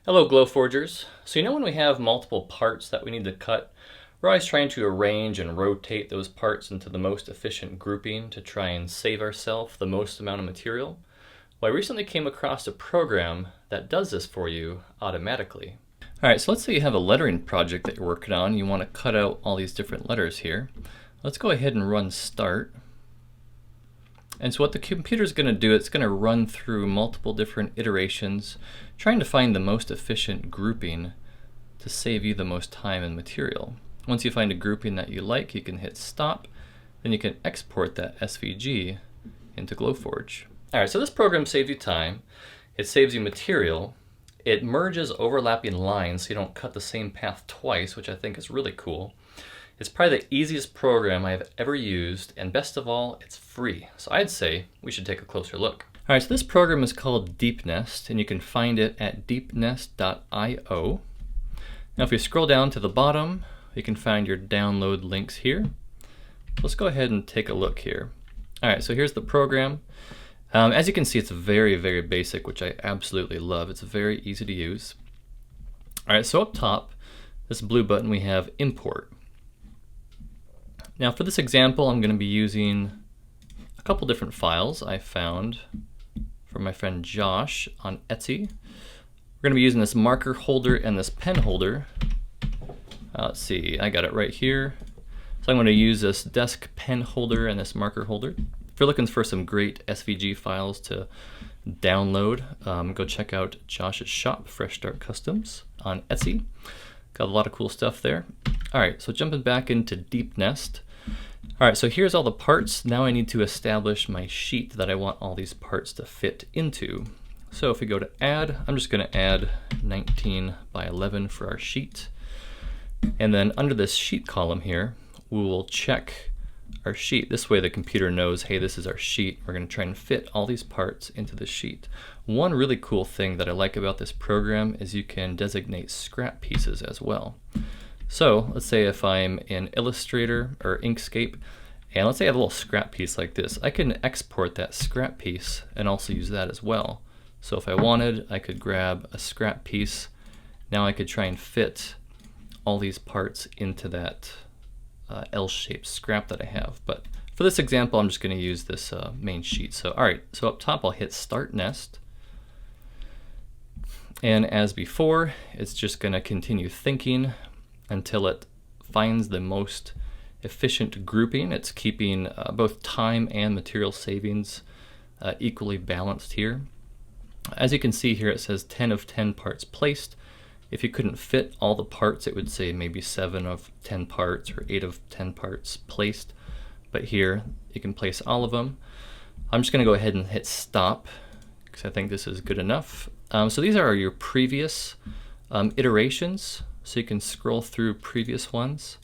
Hello Glowforgers. So when we have multiple parts that we need to cut, we're always trying to arrange and rotate those parts into the most efficient grouping to try and save ourselves the most amount of material. Well, I recently came across a program that does this for you automatically. Alright, so let's say you have a lettering project that you're working on. You want to cut out all these different letters here. Let's go ahead and run start. And so what the computer is going to do, it's going to run through multiple different iterations, trying to find the most efficient grouping to save you the most time and material. Once you find a grouping that you like, you can hit stop, then you can export that SVG into Glowforge. Alright, so this program saves you time, it saves you material, it merges overlapping lines so you don't cut the same path twice, which I think is really cool. It's probably the easiest program I've ever used, and best of all, it's free. So I'd say we should take a closer look. All right, so this program is called Deepnest, and you can find it at deepnest.io. Now if you scroll down to the bottom, you can find your download links here. Let's go ahead and take a look here. All right, so here's the program. As you can see, it's very, very basic, which I absolutely love. It's very easy to use. All right, so up top, this blue button, we have import. Now for this example, I'm going to be using a couple different files I found from my friend Josh on Etsy. We're going to be using this marker holder and this pen holder. Let's see, I got it right here. So I'm going to use this desk pen holder and this marker holder. If you're looking for some great SVG files to download, go check out Josh's shop, Fresh Start Customs, on Etsy. Got a lot of cool stuff there. All right, so jumping back into Deepnest. All right, so here's all the parts. Now I need to establish my sheet that I want all these parts to fit into. So if we go to add, I'm just going to add 19 by 11 for our sheet. And then under this sheet column here, we will check our sheet. This way the computer knows, hey, this is our sheet. We're going to try and fit all these parts into the sheet. One really cool thing that I like about this program is you can designate scrap pieces as well. So let's say if I'm in Illustrator or Inkscape, and let's say I have a little scrap piece like this, I can export that scrap piece and also use that as well. So if I wanted, I could grab a scrap piece. Now I could try and fit all these parts into that L-shaped scrap that I have. But for this example, I'm just going to use this main sheet. So all right, so up top I'll hit Start Nest. And as before, it's just going to continue thinking until it finds the most efficient grouping. It's keeping both time and material savings equally balanced here. As you can see here, it says 10 of 10 parts placed. If you couldn't fit all the parts, it would say maybe 7 of 10 parts or 8 of 10 parts placed. But here, you can place all of them. I'm just going to go ahead and hit stop because I think this is good enough. So these are your previous iterations. So you can scroll through previous ones.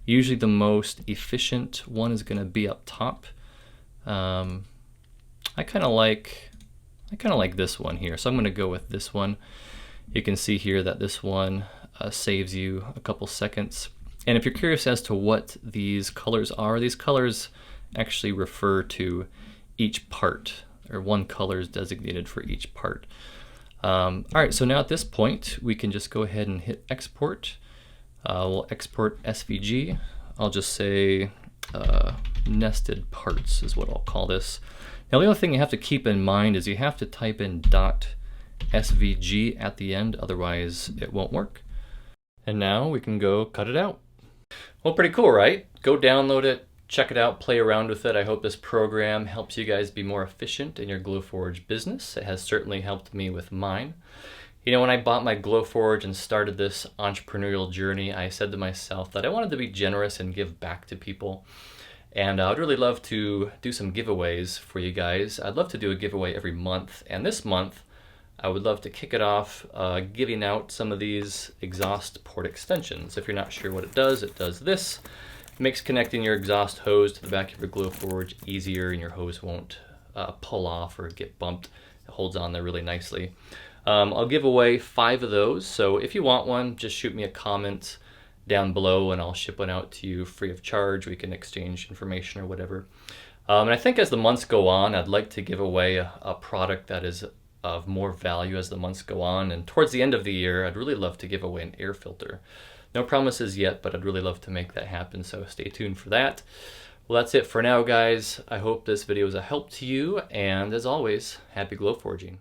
Usually the most efficient one is going to be up top. I kind of like this one here, so I'm going to go with this one. You can see here that this one saves you a couple seconds. And if you're curious as to what these colors are, these colors actually refer to each part, or one color is designated for each part. All right, so now at this point, we can just go ahead and hit export. We'll export SVG. I'll just say nested parts is what I'll call this. Now the other thing you have to keep in mind is you have to type in .svg at the end, otherwise it won't work. And now we can go cut it out. Well, pretty cool, right? Go download it. Check it out, play around with it. I hope this program helps you guys be more efficient in your Glowforge business. It has certainly helped me with mine. When I bought my Glowforge and started this entrepreneurial journey, I said to myself that I wanted to be generous and give back to people. And I'd really love to do some giveaways for you guys. I'd love to do a giveaway every month. And this month, I would love to kick it off giving out some of these exhaust port extensions. If you're not sure what it does this. It makes connecting your exhaust hose to the back of your Glowforge easier, and your hose won't pull off or get bumped. It holds on there really nicely. I'll give away 5 of those, so if you want one, just shoot me a comment down below and I'll ship one out to you free of charge. We can exchange information or whatever. And I think as the months go on, I'd like to give away a product that is of more value as the months go on. And towards the end of the year, I'd really love to give away an air filter. No promises yet, but I'd really love to make that happen, so stay tuned for that. Well, that's it for now, guys. I hope this video was a help to you, and as always, happy glow forging.